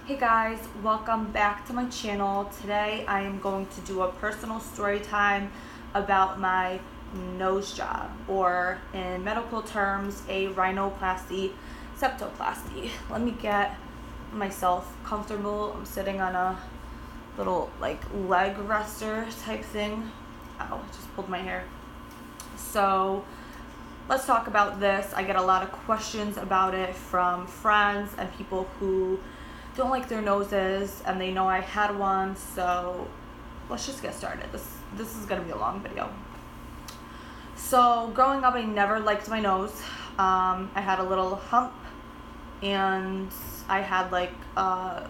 Hey guys, welcome back to my channel. Today I am going to do a personal story time about my nose job, or in medical terms, a rhinoplasty septoplasty. Let me get myself comfortable. I'm sitting on a little leg rester type thing. Ow, I just pulled my hair. So let's talk about this. I get a lot of questions about it from friends and people who don't like their noses and they know I had one, so let's just get started. This is gonna be a long video. So growing up, I never liked my nose. I had a little hump and I had like a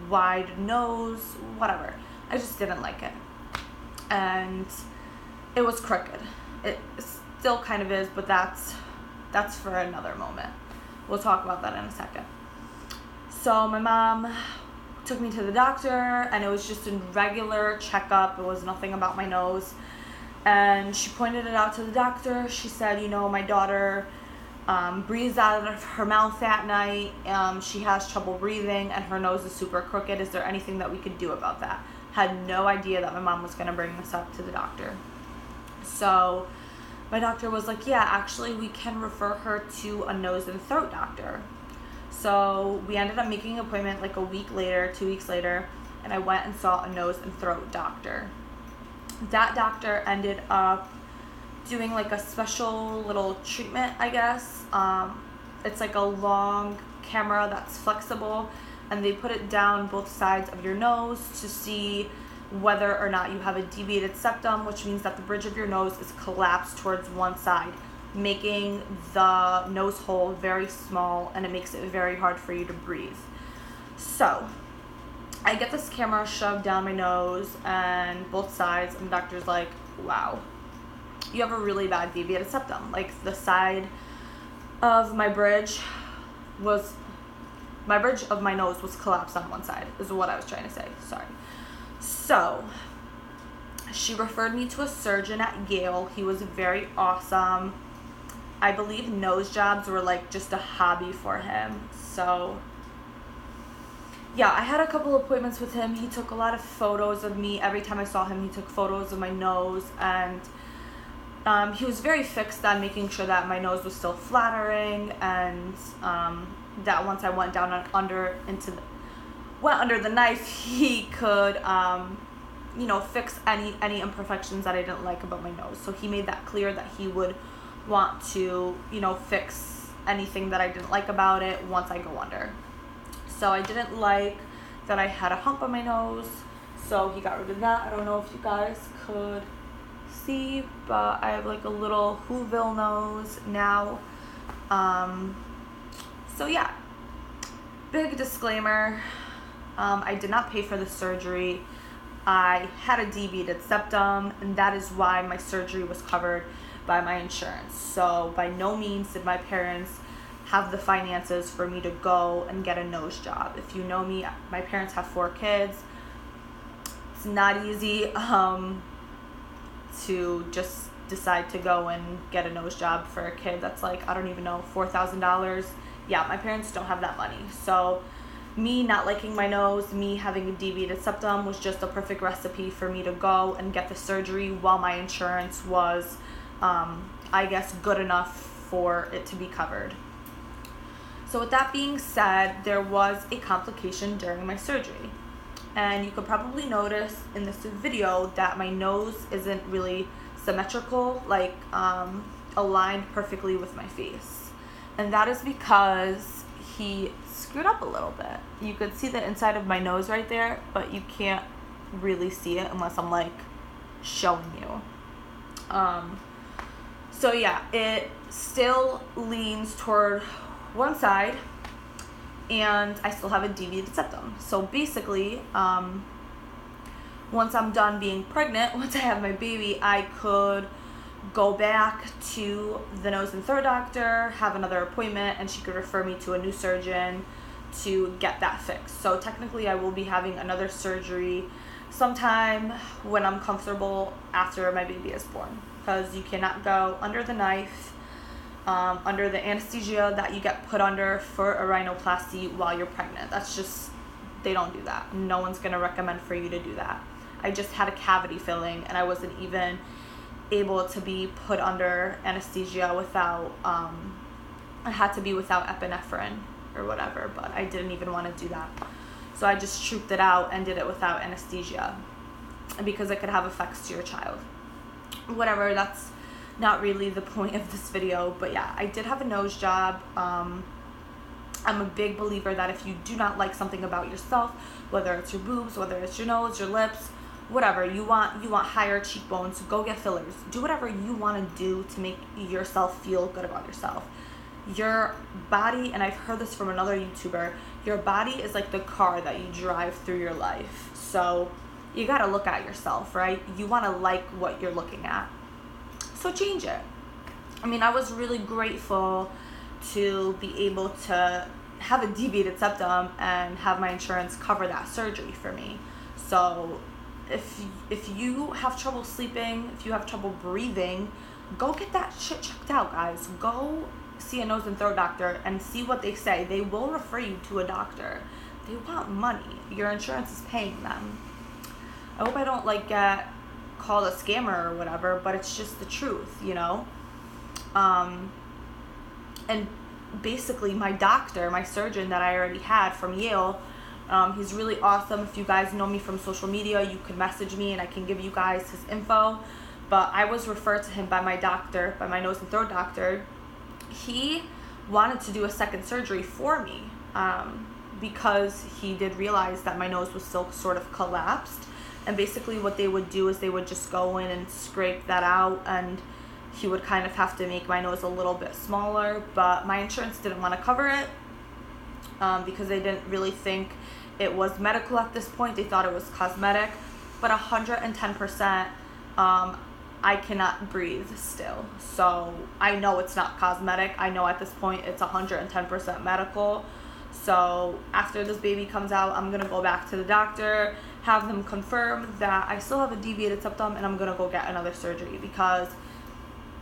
wide nose, whatever. I just didn't like it. And it was crooked. It still kind of is, but that's for another moment. We'll talk about that in a second. So my mom took me to the doctor, and it was just a regular checkup. It was nothing about my nose. And she pointed it out to the doctor. She said, my daughter breathes out of her mouth at night. She has trouble breathing, and her nose is super crooked. Is there anything that we could do about that? Had no idea that my mom was going to bring this up to the doctor. So my doctor was like, yeah, actually we can refer her to a nose and throat doctor. So we ended up making an appointment like a week later, 2 weeks later, and I went and saw a nose and throat doctor. That doctor ended up doing like a special little treatment, I guess. It's like a long camera that's flexible, and they put it down both sides of your nose to see whether or not you have a deviated septum, which means that the bridge of your nose is collapsed towards one side, making the nose hole very small, and it makes it very hard for you to breathe. So I get this camera shoved down my nose and both sides, and the doctor's like, wow, you have a really bad deviated septum. Like the side of my bridge of my nose was collapsed on one side, is what I was trying to say. Sorry. So she referred me to a surgeon at Yale. He was very awesome. I believe nose jobs were like just a hobby for him. So yeah, I had a couple appointments with him. He took a lot of photos of me. Every time I saw him, he took photos of my nose, and he was very fixed on making sure that my nose was still flattering, and that once I went down under the knife, he could fix any imperfections that I didn't like about my nose. So he made that clear that he would want to fix anything that I didn't like about it once I go under. So I didn't like that I had a hump on my nose, so he got rid of that. I don't know if you guys could see, but I have like a little Whoville nose now. So yeah, big disclaimer, I did not pay for the surgery. I had a deviated septum, and that is why my surgery was covered by my insurance. So by no means did my parents have the finances for me to go and get a nose job. If you know me, my parents have 4 kids. It's not easy to just decide to go and get a nose job for a kid that's like, I don't even know, $4,000. Yeah, my parents don't have that money. So me not liking my nose, me having a deviated septum, was just a perfect recipe for me to go and get the surgery while my insurance was, I guess, good enough for it to be covered. So with that being said, there was a complication during my surgery. And you could probably notice in this video that my nose isn't really symmetrical, like aligned perfectly with my face. And that is because he screwed up a little bit. You could see the inside of my nose right there, but you can't really see it unless I'm like showing you. So yeah, it still leans toward one side, and I still have a deviated septum. So basically, once I'm done being pregnant, once I have my baby, I could go back to the nose and throat doctor, have another appointment, and she could refer me to a new surgeon to get that fixed. So technically I will be having another surgery sometime when I'm comfortable after my baby is born, because you cannot go under the knife, under the anesthesia that you get put under for a rhinoplasty while you're pregnant. That's just they don't do that. No one's going to recommend for you to do that. I just had a cavity filling, and I wasn't even able to be put under anesthesia without, I had to be without epinephrine or whatever, but I didn't even want to do that. So I just trooped it out and did it without anesthesia because it could have effects to your child. Whatever, that's not really the point of this video, but yeah, I did have a nose job. I'm a big believer that if you do not like something about yourself, whether it's your boobs, whether it's your nose, your lips, whatever, you want higher cheekbones, go get fillers. Do whatever you want to do to make yourself feel good about yourself. Your body, and I've heard this from another YouTuber, your body is like the car that you drive through your life. So you got to look at yourself, right? You want to like what you're looking at. So change it. I mean, I was really grateful to be able to have a deviated septum and have my insurance cover that surgery for me. So if you have trouble sleeping, if you have trouble breathing, go get that shit checked out, guys. Go see a nose and throat doctor and see what they say. They will refer you to a doctor. They want money. Your insurance is paying them. I hope I don't get called a scammer or whatever, but it's just the truth, you know? And basically my doctor, my surgeon that I already had from Yale, he's really awesome. If you guys know me from social media, you can message me and I can give you guys his info. But I was referred to him by my doctor, by my nose and throat doctor. He wanted to do a second surgery for me because he did realize that my nose was still sort of collapsed. And basically what they would do is they would just go in and scrape that out, and he would kind of have to make my nose a little bit smaller. But my insurance didn't want to cover it because they didn't really think it was medical at this point. They thought it was cosmetic. But 110%, I cannot breathe still. So I know it's not cosmetic. I know at this point it's 110% medical. So after this baby comes out, I'm going to go back to the doctor, have them confirm that I still have a deviated septum, and I'm going to go get another surgery because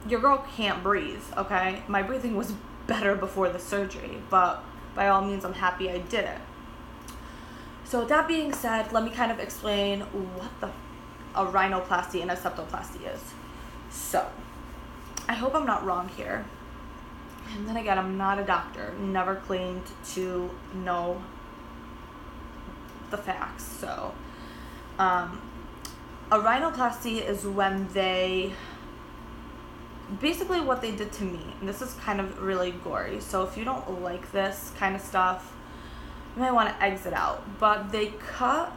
your girl can't breathe, okay? My breathing was better before the surgery, but by all means, I'm happy I did it. So that being said, let me kind of explain what a rhinoplasty and a septoplasty is. So I hope I'm not wrong here. And then again, I'm not a doctor, never claimed to know the facts. So a rhinoplasty is when they, basically what they did to me, and this is kind of really gory, so if you don't like this kind of stuff, you might want to exit out. But they cut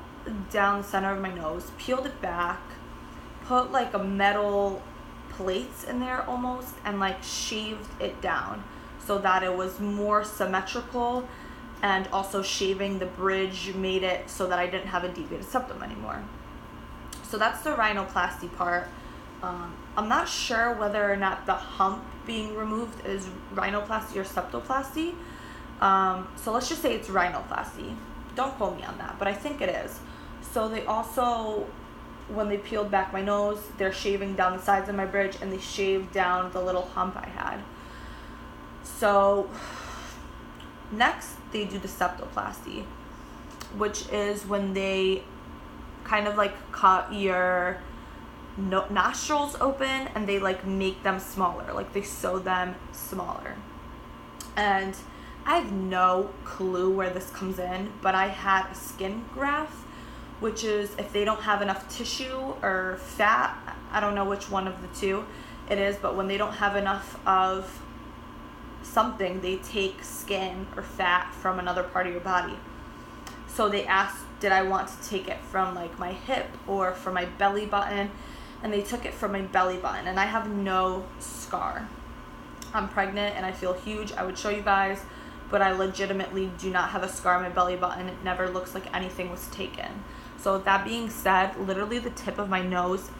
down the center of my nose, peeled it back, put a metal plates in there almost, and shaved it down so that it was more symmetrical, and also shaving the bridge made it so that I didn't have a deviated septum anymore. So that's the rhinoplasty part. I'm not sure whether or not the hump being removed is rhinoplasty or septoplasty. So let's just say it's rhinoplasty. Don't quote me on that, but I think it is. So they also, when they peeled back my nose, they're shaving down the sides of my bridge, and they shaved down the little hump I had. So next they do the septoplasty, which is when they kind of cut your nostrils open, and they make them smaller, they sew them smaller. And I have no clue where this comes in, but I had a skin graft, which is if they don't have enough tissue or fat, I don't know which one of the two it is, but when they don't have enough of something, they take skin or fat from another part of your body. So they asked, did I want to take it from my hip or from my belly button, and they took it from my belly button, and I have no scar. I'm pregnant and I feel huge. I would show you guys, but I legitimately do not have a scar on my belly button. It never looks like anything was taken. So that being said, literally the tip of my nose,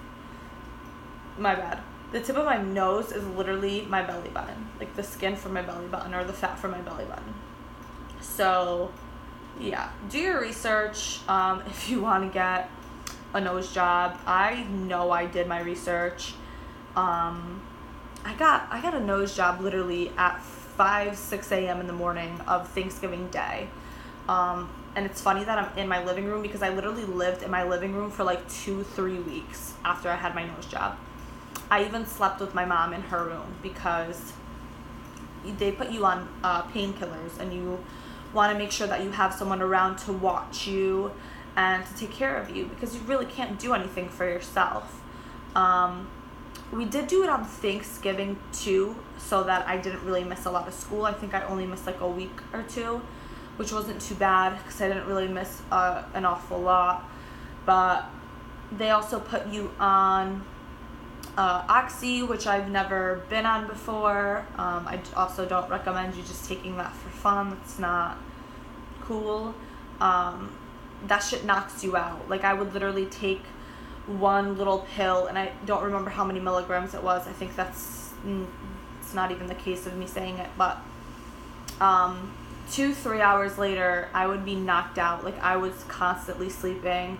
the tip of my nose is literally my belly button, the skin from my belly button or the fat from my belly button. So yeah, do your research if you want to get a nose job. I know I did my research. I got a nose job literally at 5-6 a.m. in the morning of Thanksgiving Day. And it's funny that I'm in my living room because I literally lived in my living room for like 2-3 weeks after I had my nose job. I even slept with my mom in her room because they put you on painkillers, and you want to make sure that you have someone around to watch you and to take care of you, because you really can't do anything for yourself. We did do it on Thanksgiving too, so that I didn't really miss a lot of school. I think I only missed like a week or two, which wasn't too bad because I didn't really miss an awful lot. But they also put you on Oxy, which I've never been on before. I also don't recommend you just taking that for fun. It's not cool. That shit knocks you out. Like, I would literally take one little pill, and I don't remember how many milligrams it was. I think it's not even the case of me saying it, but 2-3 hours later, I would be knocked out. Like, I was constantly sleeping.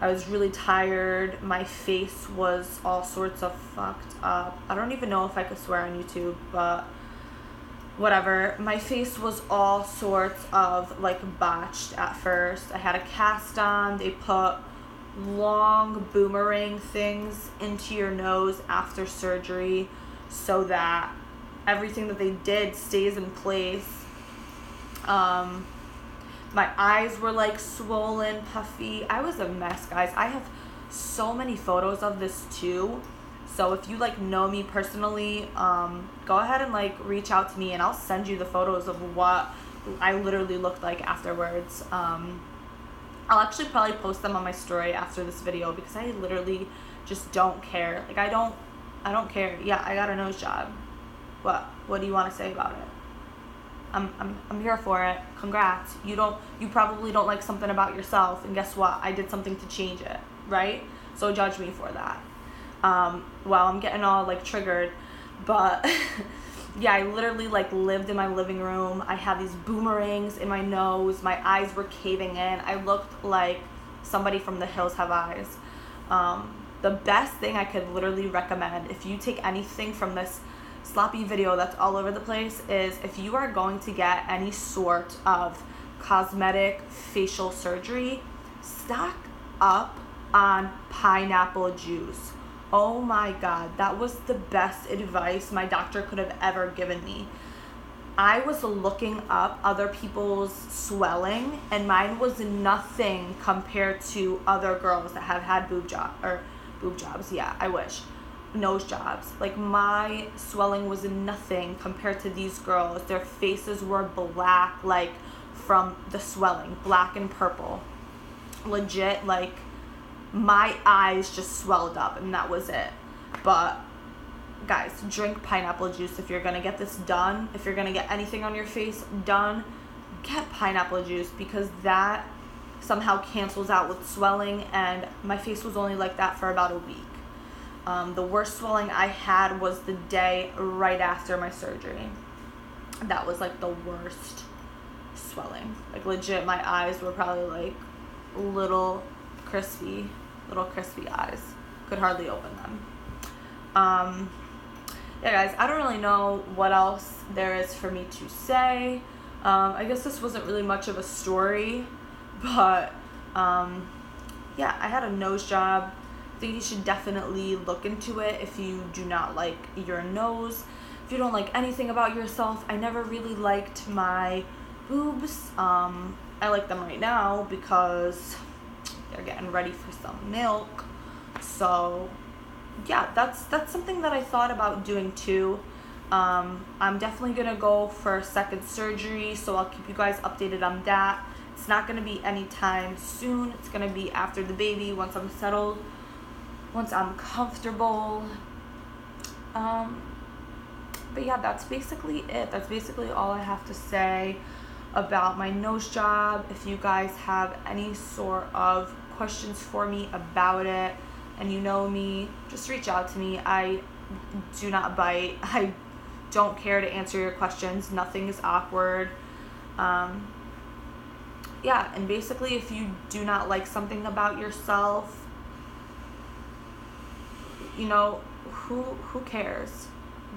I was really tired. My face was all sorts of fucked up. I don't even know if I could swear on YouTube, but whatever. My face was all sorts of like botched at first. I had a cast on. They put long boomerang things into your nose after surgery so that everything that they did stays in place. My eyes were like swollen, puffy. I was a mess, guys. I have so many photos of this too. So if you like know me personally, go ahead and like reach out to me, and I'll send you the photos of what I literally looked like afterwards. I'll actually probably post them on my story after this video because I literally just don't care. Like, I don't care. Yeah, I got a nose job. What do you want to say about it? I'm here for it. Congrats. You probably don't like something about yourself, and guess what? I did something to change it, right? So judge me for that. Well, I'm getting all like triggered, but yeah, I literally like lived in my living room. I had these boomerangs in my nose. My eyes were caving in. I looked like somebody from The Hills Have Eyes. The best thing I could literally recommend, if you take anything from this sloppy video that's all over the place, is if you are going to get any sort of cosmetic facial surgery, stock up on pineapple juice. Oh my God, that was the best advice my doctor could have ever given me. I was looking up other people's swelling, and mine was nothing compared to other girls that have had boob jobs. Yeah, I wish. Nose jobs. Like, my swelling was nothing compared to these girls. Their faces were black, like from the swelling, black and purple. Legit, like my eyes just swelled up, and that was it. But guys, drink pineapple juice if you're gonna get this done. If you're gonna get anything on your face done, get pineapple juice, because that somehow cancels out with swelling, and my face was only like that for about a week. The worst swelling I had was the day right after my surgery. That was like the worst swelling. Like, legit, my eyes were probably like little crispy eyes. Could hardly open them. Yeah, guys, I don't really know what else there is for me to say. I guess this wasn't really much of a story, but yeah, I had a nose job. I think you should definitely look into it if you do not like your nose. If you don't like anything about yourself, I never really liked my boobs. I like them right now because they're getting ready for some milk. So yeah, that's something that I thought about doing too. I'm definitely gonna go for a second surgery, so I'll keep you guys updated on that. It's not gonna be anytime soon. It's gonna be after the baby, once I'm settled, once I'm comfortable. But yeah, that's basically it. That's basically all I have to say about my nose job. If you guys have any sort of questions for me about it, and you know me, just reach out to me. I do not bite. I don't care to answer your questions. Nothing is awkward. Yeah, and basically, if you do not like something about yourself, you know, who cares?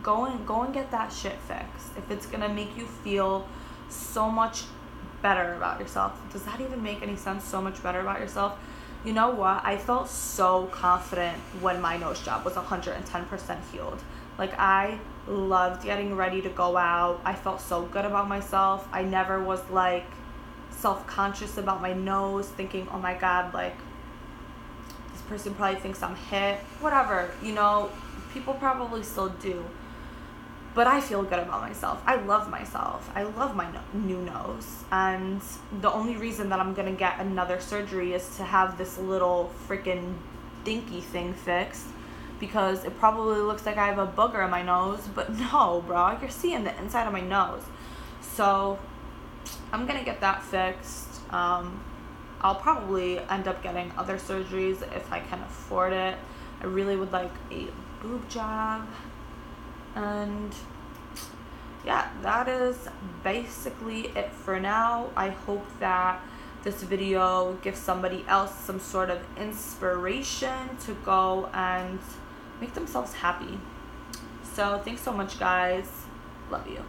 Go and get that shit fixed. If it's gonna make you feel so much better about yourself. Does that even make any sense? So much better about yourself. You know what? I felt so confident when my nose job was 110% healed. Like, I loved getting ready to go out. I felt so good about myself. I never was like self-conscious about my nose, thinking, oh my God, like, this person probably thinks I'm hit. Whatever, you know, people probably still do. But I feel good about myself. I love myself. I love my new nose. And the only reason that I'm going to get another surgery is to have this little freaking dinky thing fixed, because it probably looks like I have a booger in my nose. But no, bro, you're seeing the inside of my nose. So I'm going to get that fixed. I'll probably end up getting other surgeries if I can afford it. I really would like a boob job. And yeah, that is basically it for now. I hope that this video gives somebody else some sort of inspiration to go and make themselves happy. So thanks so much, guys. Love you.